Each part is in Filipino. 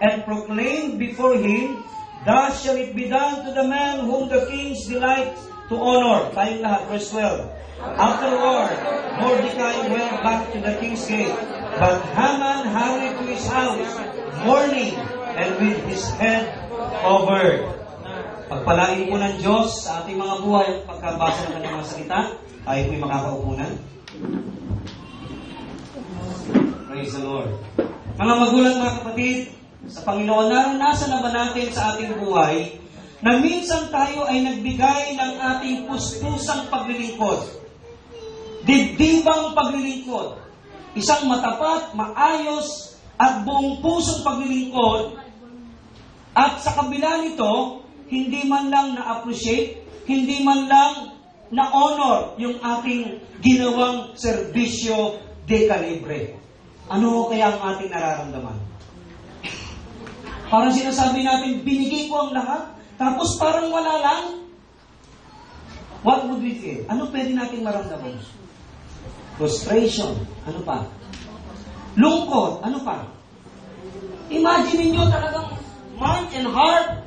and proclaimed before him, thus shall it be done to the man whom the kings delight to honor. Tayong lahat, verse 12. Afterward, Mordecai went back to the king's gate, but Haman hurried to his house, mourning and with his head covered. Pagpalain po ng Diyos sa ating mga buhay at pagkabasa ng kanyang mga salita, tayo po'y makakaupo na. Praise the Lord. Mga magulang, mga kapatid, sa Panginoon, naranasan na ba natin sa ating buhay na minsan tayo ay nagbigay ng ating puspusang paglilingkod, dibdibang paglilingkod, isang matapat, maayos, at buong pusong paglilingkod, at sa kabila nito, hindi man lang na-appreciate, hindi man lang na-honor yung ating ginawang serbisyo de calibre. Ano kaya ang ating nararamdaman? Parang sinasabi natin, binigay ko ang lahat, tapos parang wala lang. What would we feel? Ano pwede nating maramdaman? Frustration. Ano pa? Lungkot. Ano pa? Imagine niyo talagang mind and heart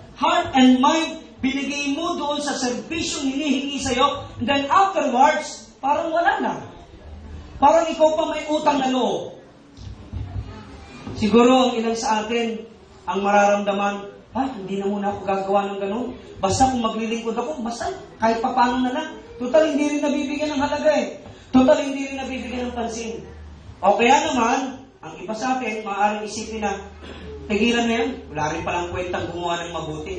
and mind, binigay mo doon sa serbisyong hinihingi sa'yo, and then afterwards, parang wala na. Parang ikaw pa may utang na loob. Siguro ang ilan sa atin, ang mararamdaman, hindi na muna ako gagawa ng ganun. Basta kung maglilingkod ako, basta kahit papano na lang. Total, hindi rin nabibigyan ng halaga eh. Total, hindi rin nabibigyan ng pansin. O kaya naman, ang iba sa atin, maaaring isipin na, tigilan na yan, wala rin palang kwentang gumawa ng mabuti.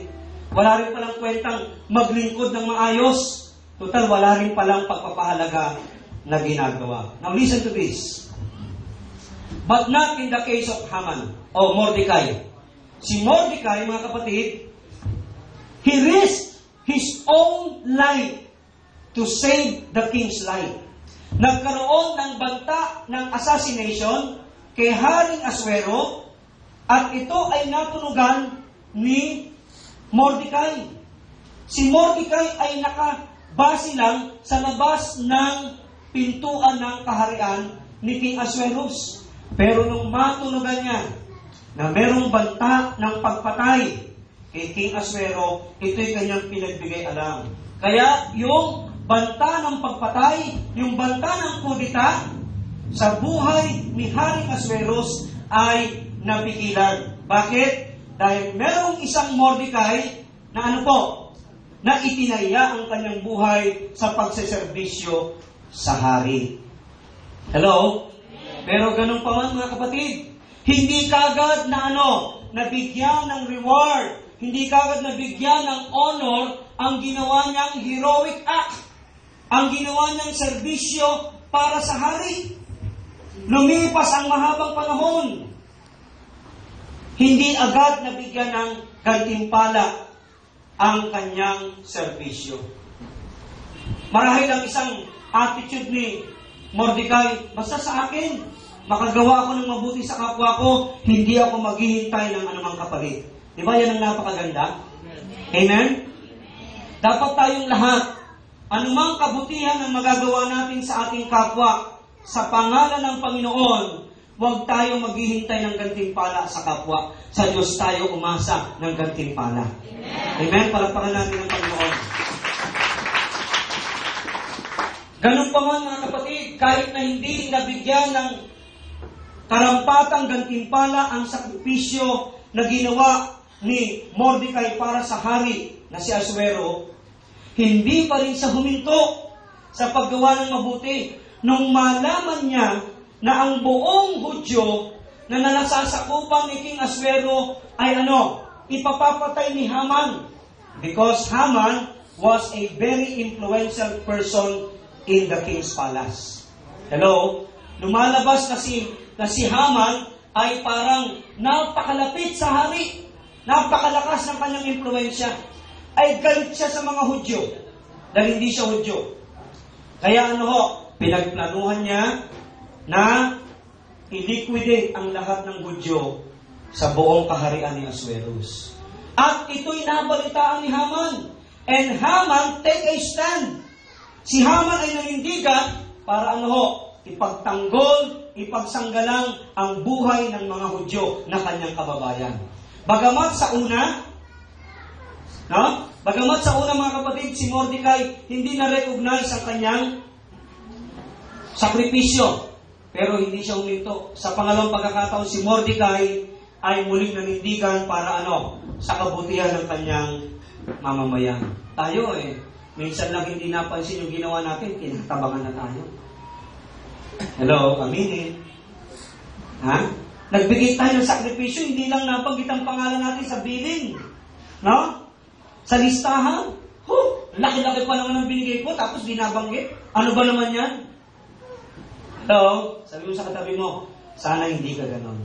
Wala rin palang kwentang maglingkod ng maayos. Total, wala rin palang pagpapahalaga na ginagawa. Now listen to this. But not in the case of Haman o Mordecai. Si Mordecai, mga kapatid, he risked his own life to save the king's life. Nagkaroon ng banta ng assassination kay Haring Aswero at ito ay natunugan ni Mordecai. Si Mordecai ay nakabase lang sa labas ng pintuan ng kaharian ni King Ahasuerus. Pero nung matunugan niya na merong banta ng pagpatay kay King Ahasuero, ito'y kanyang pinagbigay alam. Kaya yung banta ng pagpatay, yung banta ng kudita sa buhay ni Haring Ahasuerus ay napigilan. Bakit? Dahil merong isang Mordecai na na itinaya ang kanyang buhay sa pagseserbisyo sa hari. Hello? Pero ganun pa man, mga kapatid, hindi kagad na nabigyan ng reward, hindi kagad nabigyan ng honor ang ginawa niyang heroic act, ang ginawa niyang serbisyo para sa hari. Lumipas ang mahabang panahon, hindi agad nabigyan ng gantimpala ang kanyang serbisyo. Marahil ang isang attitude ni Mordecai, basta sa akin, makagawa ako ng mabuti sa kapwa ko, hindi ako maghihintay ng anumang kapalit. Di ba yan ang napakaganda? Amen? Dapat tayong lahat, anumang kabutihan ang magagawa natin sa ating kapwa, sa pangalan ng Panginoon, huwag tayo maghihintay ng gantimpala sa kapwa. Sa Diyos tayo umasa ng gantimpala. Amen? Palakpakan natin ang Panginoon. Ganun pa man, mga kapatid, kahit na hindi nabigyan ng karampatang gantimpala ang sakripisyo na ginawa ni Mordecai para sa hari na si Ahasuero, hindi pa rin siya huminto sa paggawa ng mabuti. Nung malaman niya na ang buong Hudyo na nanasasakupan ni King Ahasuero ay ipapapatay ni Haman. Because Haman was a very influential person in the king's palace. Hello? Lumalabas na si Haman ay parang napakalapit sa hari. Napakalakas ng kanyang impluensya. Ay galit siya sa mga Hudyo. Dahil hindi siya Hudyo. Kaya pinagplanuhan niya na i-liquidate ang lahat ng Hudyo sa buong kaharian ni Ahasuerus. At ito'y nabalitaan ni Haman. And Haman take a stand. Si Haman ay nanindigan para ipagtanggol ipagsanggalang ang buhay ng mga Hudyo na kanyang kababayan. Bagamat sa una, mga kapatid, si Mordecai hindi na-recognize ang kanyang sakripisyo. Pero hindi siya huminto. Sa pangalawang pagkakataon, si Mordecai ay muling nanindigan para sa kabutihan ng kanyang mamamayan. Tayo minsan lang hindi napansin yung ginawa natin, kinatabangan na tayo. Hello, aminin. Nagbigay tayo ng sakripisyo, hindi lang nabanggit ang pangalan natin sa billing. Sa listahan. Laki-laki pa naman ang binigay ko, tapos binabanggit. Ano ba naman yan? Hello? Sabi mo sa katabi mo, sana hindi ka ganon.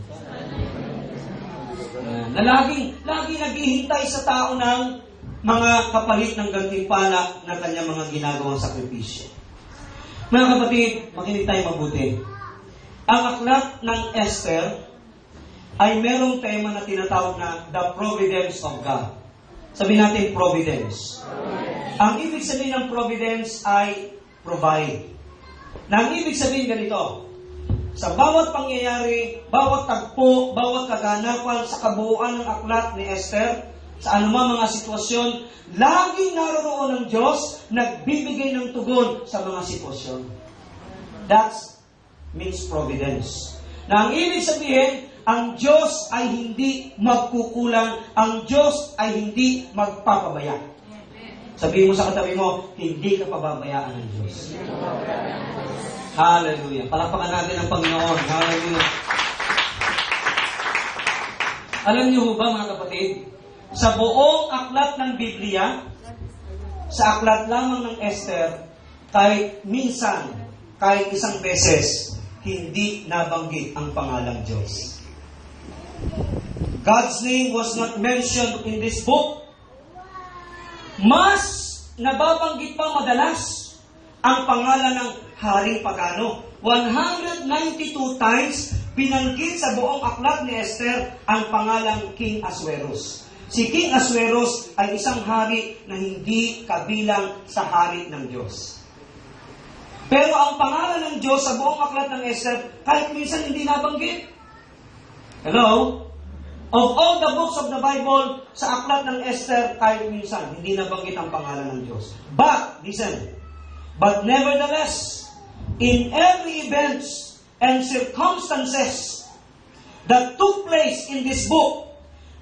Na laging naghihintay sa tao ng mga kapalit ng gantimpala ng kanyang mga ginagawang sakripisyo. Mga kapatid, makinig tayo mabuti. Ang aklat ng Esther ay merong tema na tinatawag na the providence of God. Sabihin natin providence. Ang ibig sabihin ng providence ay provide. Ang ibig sabihin ganito, sa bawat pangyayari, bawat tagpo, bawat kaganapan sa kabuuan ng aklat ni Esther, sa anumang mga sitwasyon, laging naroon ng Diyos nagbibigay ng tugon sa mga sitwasyon. That means providence. Na ang ibig sabihin, ang Diyos ay hindi magkukulang, ang Diyos ay hindi magpapabaya. Sabihin mo sa katabi mo, hindi ka pababayaan ng Diyos. Hallelujah. Palakpakan natin ang Panginoon. Hallelujah. Alam niyo ba mga kapatid, sa buong aklat ng Biblia, sa aklat lamang ng Esther, kahit minsan, kahit isang beses, hindi nabanggit ang pangalang Diyos. God's name was not mentioned in this book. Mas nababanggit pa madalas ang pangalan ng Haring Pagano. 192 times binanggit sa buong aklat ni Esther ang pangalang King Ahasuerus. Si King Ahasuerus ay isang hari na hindi kabilang sa hari ng Diyos. Pero ang pangalan ng Diyos sa buong aklat ng Esther, kahit minsan hindi nabanggit. Hello? Of all the books of the Bible, sa aklat ng Esther, kahit minsan hindi nabanggit ang pangalan ng Diyos. But, listen, but nevertheless, in every events and circumstances that took place in this book,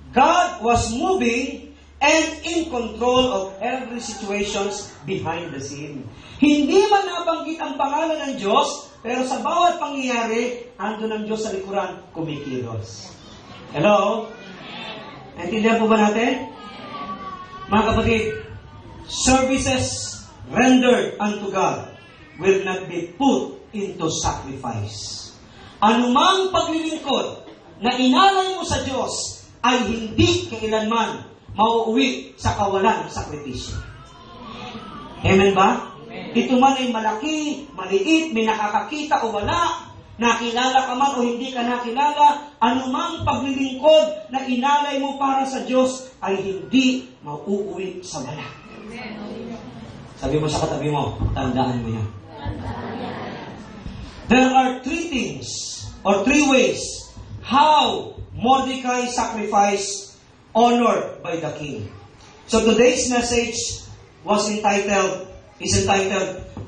God was moving and in control of every situations behind the scene. Hindi man nabanggit ang pangalan ng Diyos, pero sa bawat pangyayari, andun ang Diyos sa likuran, kumikilos. Hello? Naintindihan po ba natin? Mga kapatid, services rendered unto God will not be put into sacrifice. Anumang paglilingkod na inalay mo sa Diyos ay hindi kailanman mauuwi sa kawalan ng sakripisyo. Amen ba? Amen. Ito man ay malaki, maliit, may nakakakita o wala, nakilala ka man o hindi ka nakilala, anumang paglilingkod na inalay mo para sa Diyos ay hindi mauuwi sa wala. Sabi mo sa katabi mo, tandaan mo yan. There are three things or three ways how Mordecai sacrificed honor by the king. So today's message is entitled,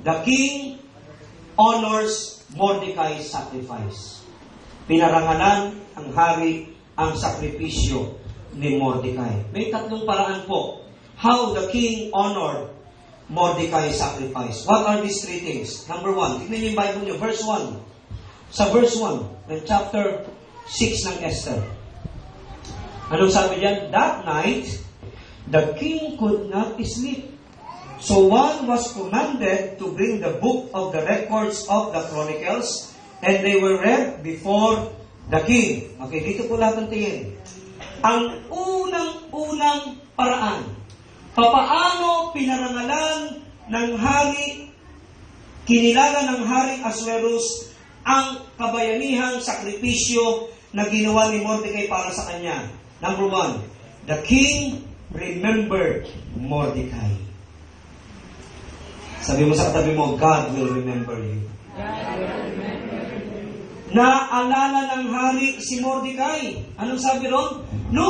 The King Honors Mordecai's Sacrifice. Pinarangalan ang hari ang sakripisyo ni Mordecai. May tatlong paraan po how the king honored Mordecai's sacrifice. What are these three things? Number 1, tignan niyo yung Bible niyo, verse 1. Sa verse 1, ng chapter 6 ng Esther. Anong sabi diyan? That night, the king could not sleep. So one was commanded to bring the book of the records of the chronicles, and they were read before the king. Okay, dito po lahat ng tingin. Ang unang paraan, papaano pinarangalan ng hari, kinilala ng Haring Ahasuerus ang kabayanihang sakripisyo na ginawa ni Mordecai para sa kanya. Number 1, the king remembered Mordecai. Sabi mo sa katabi mo, God will remember you. Naalala ng hari si Mordecai. Anong sabi ron? Nung